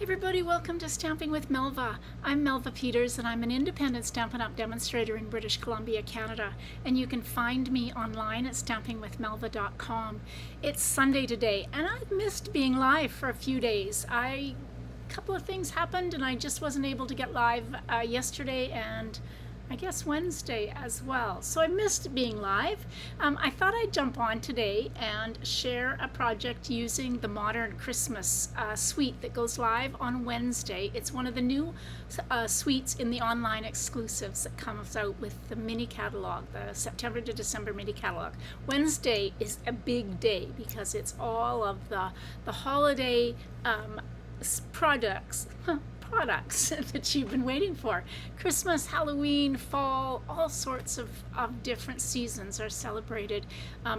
Everybody, welcome to Stamping with Melva. I'm Melva Peters and I'm an independent Stampin' Up! Demonstrator in British Columbia, Canada, and you can find me online at stampingwithmelva.com. It's Sunday today and I've missed being live for a few days. A couple of things happened and I just wasn't able to get live yesterday and I guess Wednesday as well. So I missed being live. I thought I'd jump on today and share a project using the Modern Christmas suite that goes live on Wednesday. It's one of the new suites in the online exclusives that comes out with the mini catalog, the September to December mini catalog. Wednesday is a big day because it's all of the holiday products that you've been waiting for. Christmas, Halloween, fall, all sorts of different seasons are celebrated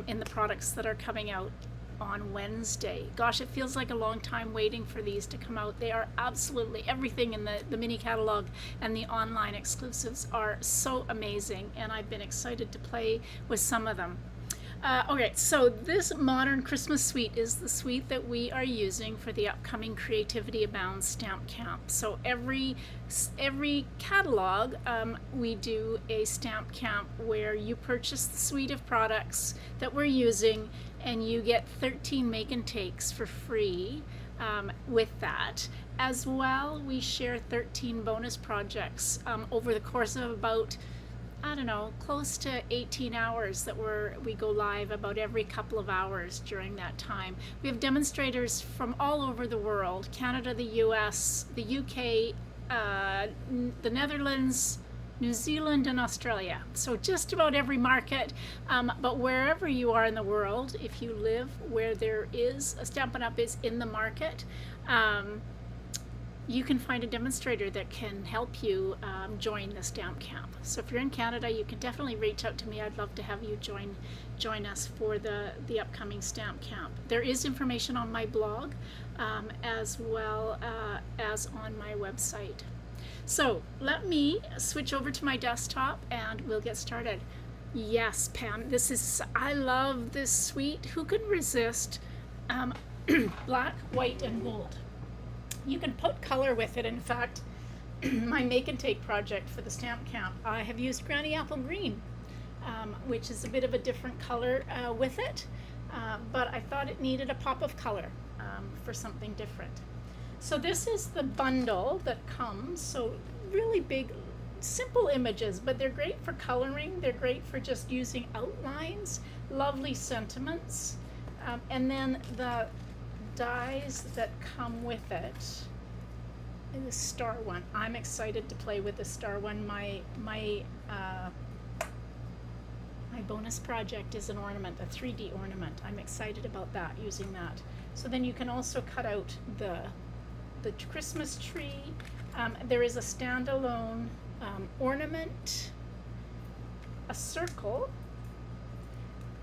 in the products that are coming out on Wednesday. Gosh, it feels like a long time waiting for these to come out. They are absolutely everything in the mini catalog, and the online exclusives are so amazing, and I've been excited to play with some of them. Okay, so this Modern Christmas suite is the suite that we are using for the upcoming Creativity Abounds Stamp Camp. So every catalog, we do a stamp camp where you purchase the suite of products that we're using and you get 13 make and takes for free with that. As well, we share 13 bonus projects over the course of about, I don't know, close to 18 hours that we go live about every couple of hours during that time. We have demonstrators from all over the world: Canada, the US, the UK, the Netherlands, New Zealand, and Australia. So just about every market, but wherever you are in the world, if you live where there is a Stampin' Up! Is in the market, you can find a demonstrator that can help you join the stamp camp. So if you're in Canada, you can definitely reach out to me. I'd love to have you join us for the upcoming stamp camp. There is information on my blog as well as on my website. So let me switch over to my desktop and we'll get started. Yes, Pam, I love this suite. Who can resist black, white, and gold? You can put color with it. In fact, my make and take project for the stamp camp, I have used Granny Apple Green, which is a bit of a different color with it, but I thought it needed a pop of color for something different. So this is the bundle that comes, so really big, simple images, but they're great for coloring, they're great for just using outlines, lovely sentiments, and then the dies that come with it. The star one, I'm excited to play with the star one. My bonus project is an ornament, a 3D ornament. I'm excited about that, using that. So then you can also cut out the Christmas tree. There is a standalone ornament, a circle,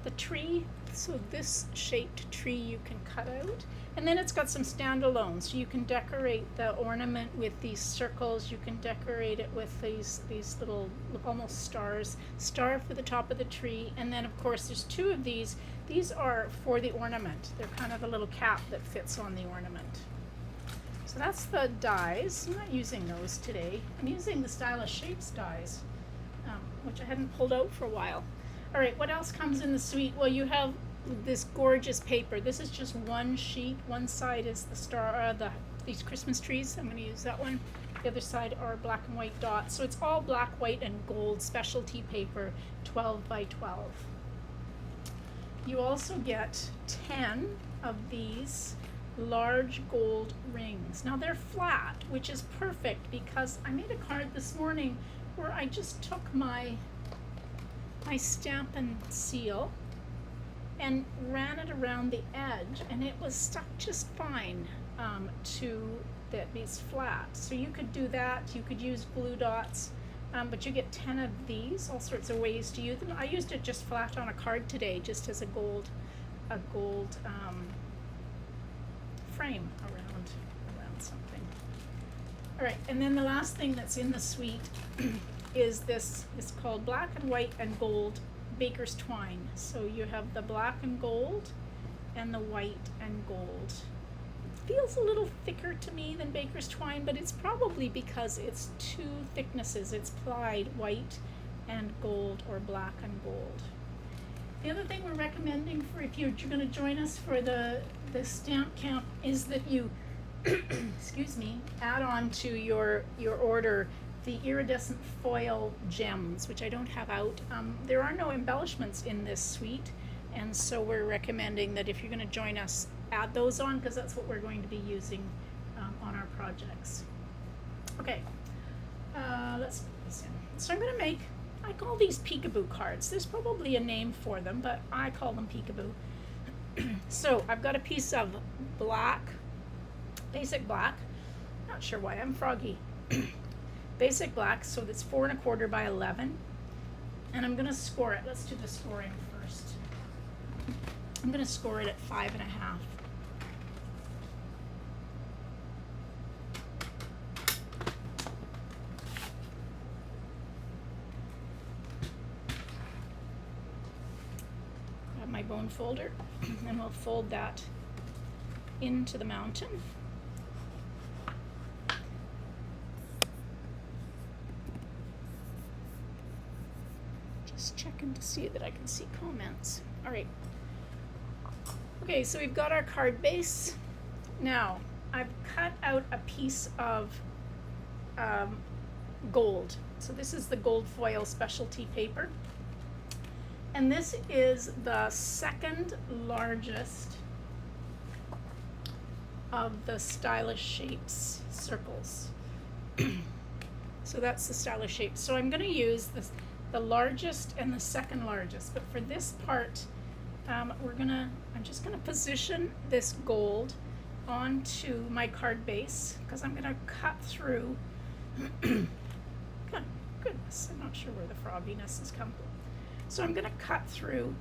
the tree, so this shaped tree you can cut out, and then it's got some standalones. So you can decorate the ornament with these circles, you can decorate it with these little almost stars, star for the top of the tree, and then of course there's two of these. These are for the ornament. They're kind of a little cap that fits on the ornament. So that's the dies. I'm not using those today. I'm using the Stylish Shapes dies, which I hadn't pulled out for a while. All right, what else comes in the suite? Well, you have this gorgeous paper. This is just one sheet. One side is the star, these Christmas trees. I'm going to use that one. The other side are black and white dots. So it's all black, white, and gold specialty paper, 12 by 12. You also get 10 of these large gold rings. Now they're flat, which is perfect because I made a card this morning where I just took my Stampin' Seal and ran it around the edge, and it was stuck just fine to these flat. So you could do that. You could use glue dots, but you get 10 of these, all sorts of ways to use them. I used it just flat on a card today, just as a gold frame around something. All right, and then the last thing that's in the suite is this. It's called Black and White and Gold Baker's Twine. So you have the black and gold and the white and gold. feels a little thicker to me than baker's twine, but it's probably because it's two thicknesses. It's plied white and gold, or black and gold. The other thing we're recommending for if you're going to join us for the stamp camp is that you excuse me, add on to your order the iridescent foil gems, which I don't have out. There are no embellishments in this suite, and so we're recommending that if you're going to join us, add those on, because that's what we're going to be using on our projects. Okay, let's put this in. So I'm going to make, I call these peekaboo cards. There's probably a name for them, but I call them peekaboo. So I've got a piece of black, basic black, not sure why I'm froggy, basic black, so that's 4 1/4 by 11, and I'm going to score it. Let's do the scoring first. I'm going to score it at 5 1/2. Grab my bone folder, and we'll fold that into the mountain. Just checking to see that I can see comments. All right. Okay, so we've got our card base. Now, I've cut out a piece of gold. So this is the gold foil specialty paper. And this is the second largest of the Stylish Shapes circles. So that's the Stylish Shapes. So I'm going to use the largest and the second largest, but for this part, I'm just gonna position this gold onto my card base, because I'm gonna cut through. Goodness, I'm not sure where the frogginess has come from. So I'm gonna cut through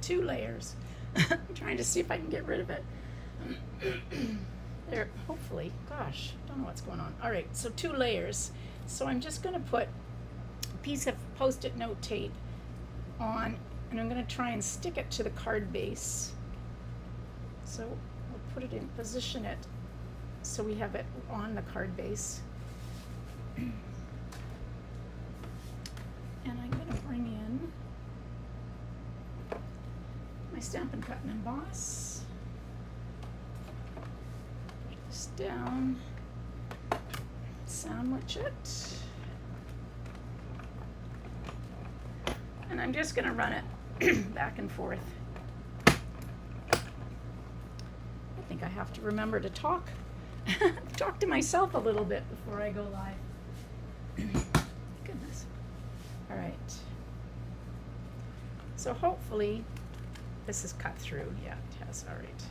2 layers. I'm trying to see if I can get rid of it. There, hopefully. Gosh, don't know what's going on. All right, so 2 layers. So I'm just going to put a piece of Post-it note tape on, and I'm going to try and stick it to the card base. So we'll put it in, position it so we have it on the card base. And I'm going to bring in my Stampin' Cut and Emboss. Down, sandwich it, and I'm just going to run it back and forth. I think I have to remember to talk to myself a little bit before I go live. Goodness. All right. So hopefully this is cut through. Yeah, it has. All right.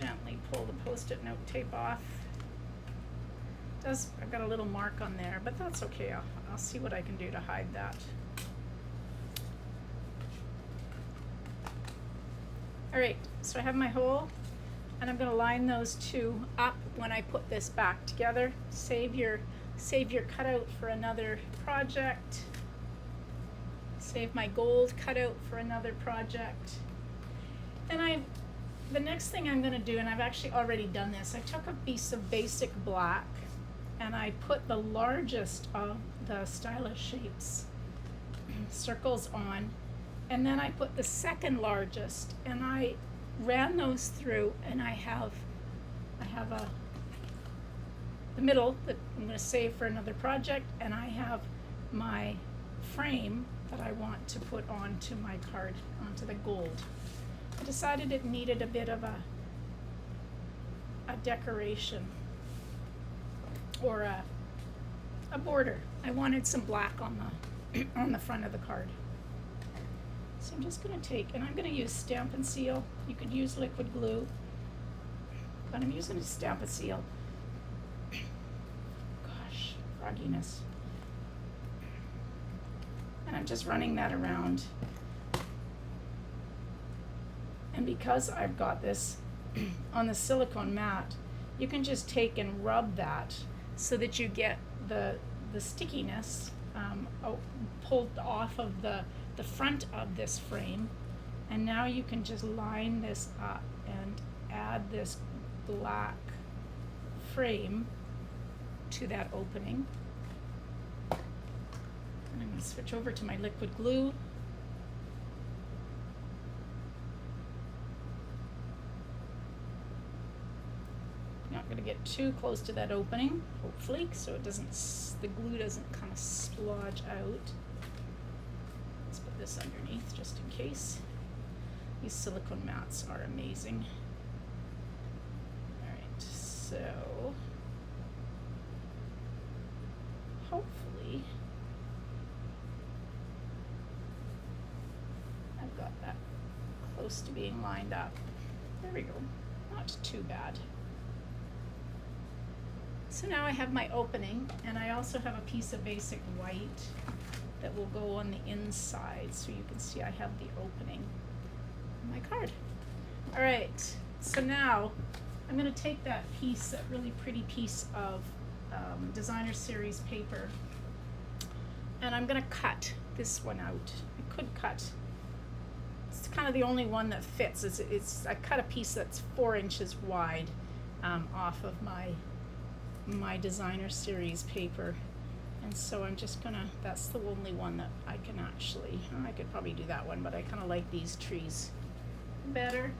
Gently pull the Post-it note tape off. I've got a little mark on there, but that's okay. I'll see what I can do to hide that. All right, so I have my hole, and I'm going to line those 2 up when I put this back together. Save your cutout for another project. Save my gold cutout for another project. And the next thing I'm going to do, and I've actually already done this, I took a piece of basic black and I put the largest of the Stylish Shapes circles on, and then I put the second largest, and I ran those through, and I have the middle that I'm going to save for another project, and I have my frame that I want to put onto my card, onto the gold. I decided it needed a bit of a decoration, or a border. I wanted some black on the front of the card. So I'm just going to take, and I'm going to use Stampin' Seal. You could use liquid glue, but I'm using a Stampin' Seal. Gosh, frogginess. And I'm just running that around. And because I've got this on the silicone mat, you can just take and rub that so that you get the stickiness pulled off of the front of this frame. And now you can just line this up and add this black frame to that opening. And I'm going to switch over to my liquid glue. Not going to get too close to that opening, hopefully, so it doesn't, the glue doesn't kind of splodge out. Let's put this underneath just in case. These silicone mats are amazing. Alright, so hopefully I've got that close to being lined up. There we go. Not too bad. So now I have my opening, and I also have a piece of basic white that will go on the inside, so you can see I have the opening on my card. All right, so now I'm going to take that piece, that really pretty piece of designer series paper, and I'm going to cut this one out. I could cut, it's kind of the only one that fits. I cut a piece that's 4 inches wide off of my designer series paper, and so I'm just gonna, that's the only one that I can actually, I could probably do that one, but I kind of like these trees better.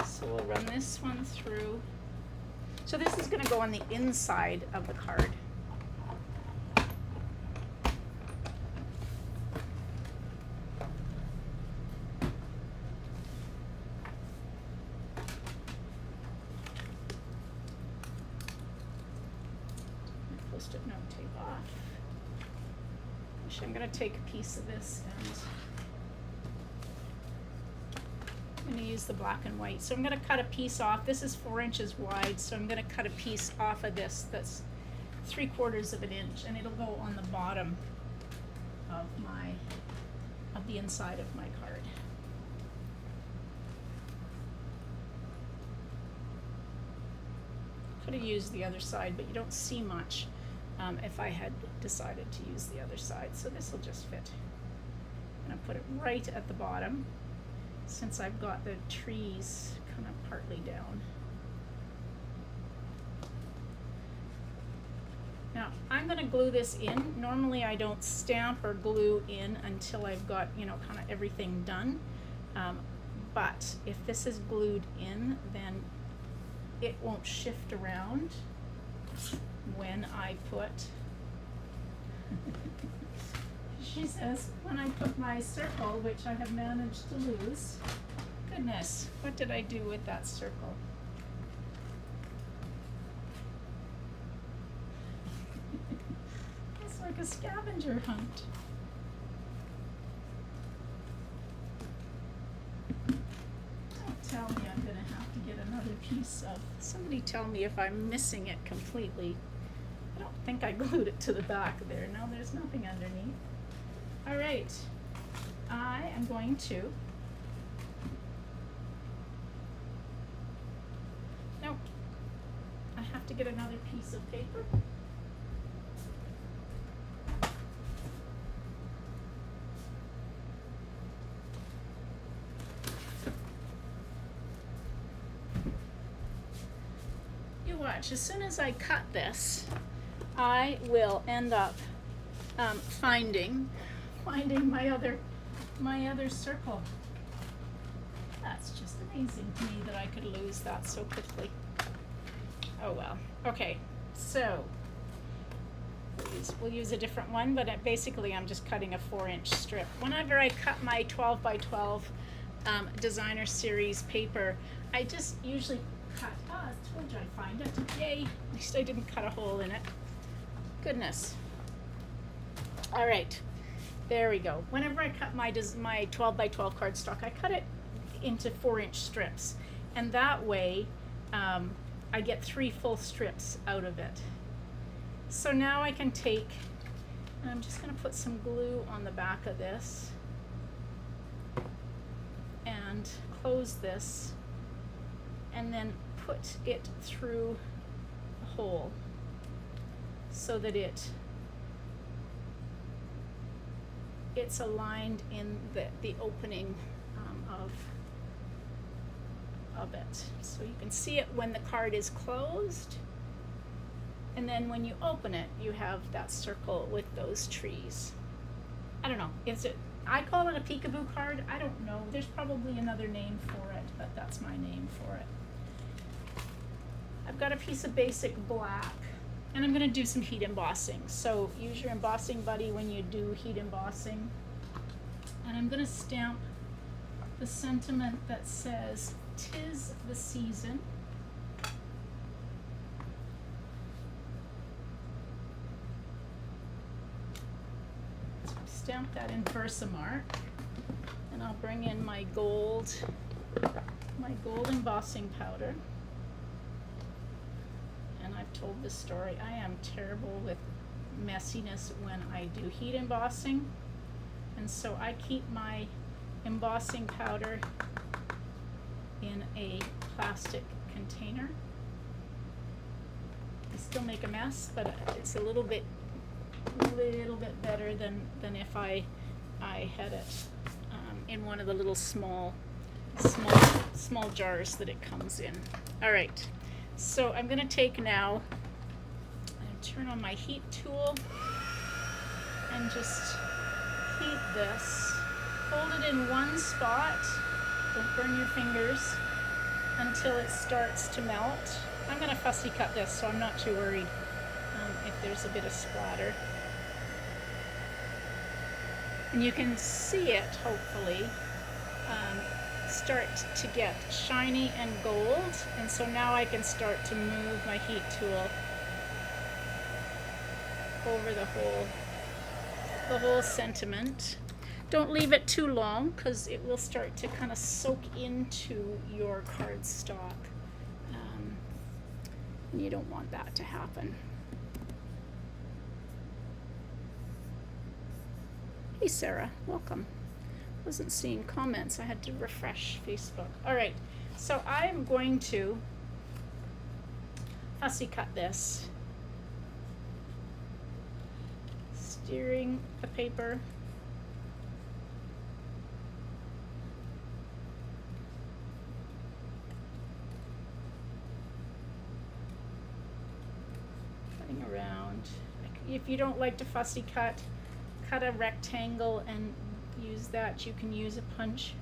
So we'll run this one through. So this is gonna go on the inside of the card. Post-it note tape off. Actually, I'm going to take a piece of this and I'm going to use the black and white. So I'm going to cut a piece off. This is 4 inches wide, so I'm going to cut a piece off of this that's 3/4 of an inch, and it'll go on the bottom of the inside of my card. Could have used the other side, but you don't see much if I had decided to use the other side, so this will just fit. I'm going to put it right at the bottom, since I've got the trees kind of partly down. Now I'm going to glue this in. Normally I don't stamp or glue in until I've got, you know, kind of everything done, but if this is glued in, then it won't shift around when I put, she says, when I put my circle, which I have managed to lose. Goodness, what did I do with that circle? It's like a scavenger hunt. Tell me I'm going to have to get another piece of, somebody tell me if I'm missing it completely. I don't think I glued it to the back there. No, there's nothing underneath. All right, I am going to, nope, I have to get another piece of paper. Watch, as soon as I cut this, I will end up finding my other circle. That's just amazing to me that I could lose that so quickly. Oh well. Okay, so we'll use a different one, but basically I'm just cutting a 4-inch strip. Whenever I cut my 12 by 12 designer series paper, I just usually cut, I told you I'd find it. Yay, at least I didn't cut a hole in it. Goodness. All right, there we go. Whenever I cut my 12 by 12 cardstock, I cut it into 4-inch strips, and that way I get 3 full strips out of it. So now I can take, and I'm just going to put some glue on the back of this and close this, and then put it through hole so that it's aligned in the opening of it. So you can see it when the card is closed, and then when you open it, you have that circle with those trees. I don't know, I call it a peekaboo card. I don't know, there's probably another name for it, but that's my name for it. I've got a piece of basic black, and I'm going to do some heat embossing. So use your embossing buddy when you do heat embossing. And I'm going to stamp the sentiment that says, "'Tis the season." So stamp that in Versamark, and I'll bring in my gold embossing powder. And I've told this story. I am terrible with messiness when I do heat embossing, and so I keep my embossing powder in a plastic container. I still make a mess, but it's a little bit better than if I had it in one of the little small jars that it comes in. All right. So I'm going to take now and turn on my heat tool and just heat this. Hold it in one spot, don't burn your fingers, until it starts to melt. I'm going to fussy cut this, so I'm not too worried if there's a bit of splatter. And you can see it, hopefully, start to get shiny and gold, and so now I can start to move my heat tool over the whole sentiment. Don't leave it too long, because it will start to kind of soak into your cardstock, and you don't want that to happen. Hey Sarah, welcome. Wasn't seeing comments. I had to refresh Facebook. All right, so I'm going to fussy cut this, steering the paper cutting around. If you don't like to fussy cut a rectangle and use that. You can use a punch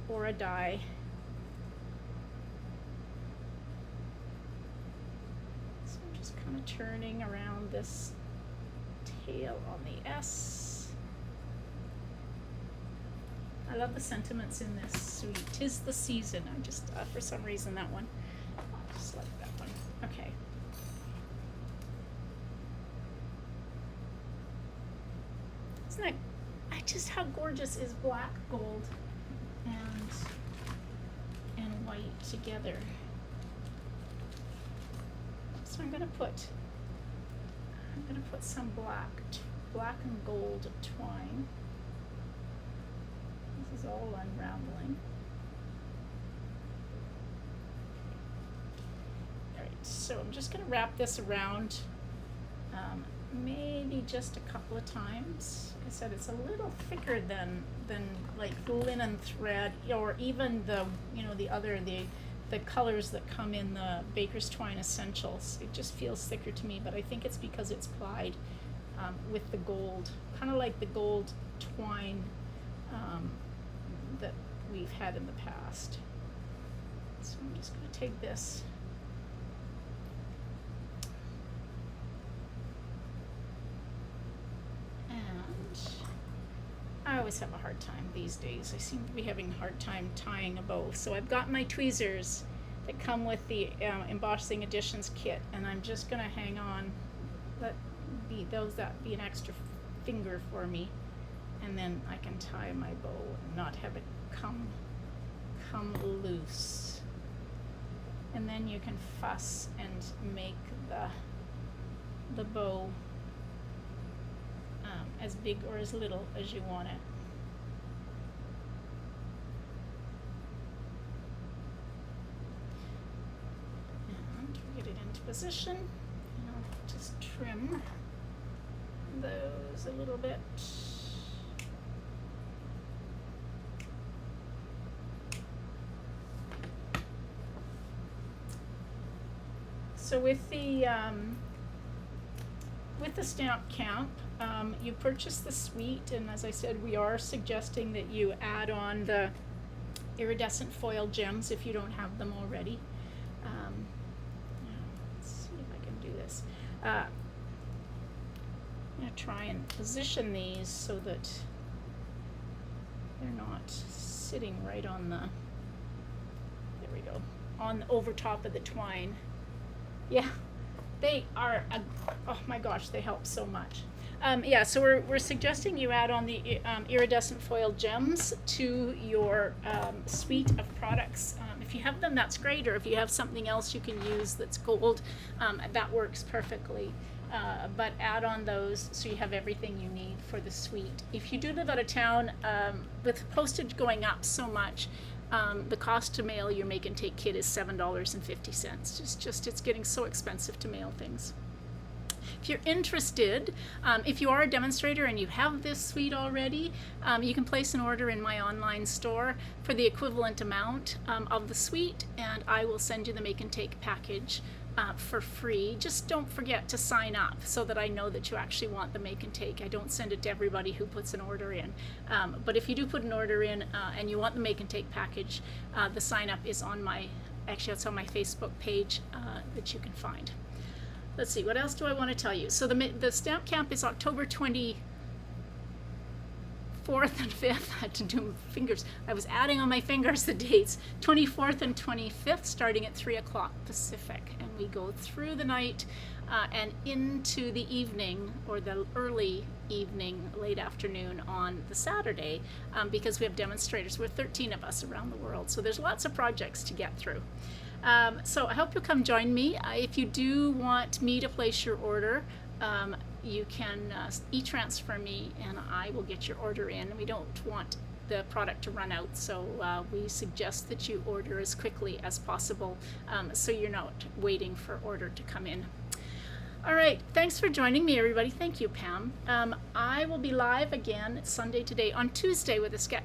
or a die. So I'm just kind of turning around this tail on the S. I love the sentiments in this suite. 'Tis the season. I just, for some reason, that one. I just like that one. Okay. Isn't that just how gorgeous is black, gold, and white together? So I'm gonna put some black and gold twine. This is all unraveling. All right, so I'm just gonna wrap this around. Maybe just a couple of times. Like I said, it's a little thicker than like linen thread, or even the colors that come in the Baker's Twine Essentials. It just feels thicker to me, but I think it's because it's plied with the gold, kind of like the gold twine that we've had in the past. So I'm just going to take this. I always have a hard time these days. I seem to be having a hard time tying a bow. So I've got my tweezers that come with the Embossing Editions kit, and I'm just going to hang on. That be an extra finger for me, and then I can tie my bow and not have it come loose. And then you can fuss and make the bow as big or as little as you want it. And get it into position. And I'll just trim those a little bit. So with the stamp camp, you purchase the suite, and as I said, we are suggesting that you add on the iridescent foil gems if you don't have them already. Let's see if I can do this. I'm going to try and position these so that they're not sitting right on the, there we go, on over top of the twine. Yeah, they are, oh my gosh, they help so much. Yeah, so we're suggesting you add on the iridescent foil gems to your suite of products. If you have them, that's great, or if you have something else you can use that's gold, that works perfectly. But add on those so you have everything you need for the suite. If you do live out of town, with postage going up so much, the cost to mail your make and take kit is $7.50. It's getting so expensive to mail things. If you're interested, if you are a demonstrator and you have this suite already, you can place an order in my online store for the equivalent amount of the suite, and I will send you the make and take package for free. Just don't forget to sign up so that I know that you actually want the make and take. I don't send it to everybody who puts an order in. But if you do put an order in and you want the make and take package, the sign up is on my, actually it's on my Facebook page that you can find. Let's see, what else do I want to tell you? So the stamp camp is October 24th and 5th. I had to do fingers. I was adding on my fingers the dates. 24th and 25th, starting at 3 o'clock Pacific. And we go through the night and into the evening, or the early evening, late afternoon on the Saturday, because we have demonstrators. We're 13 of us around the world. So there's lots of projects to get through. So I hope you'll come join me. If you do want me to place your order, you can e-transfer me and I will get your order in. We don't want the product to run out, so we suggest that you order as quickly as possible so you're not waiting for order to come in. All right, thanks for joining me, everybody. Thank you, Pam. I will be live again Sunday today on Tuesday with a sketch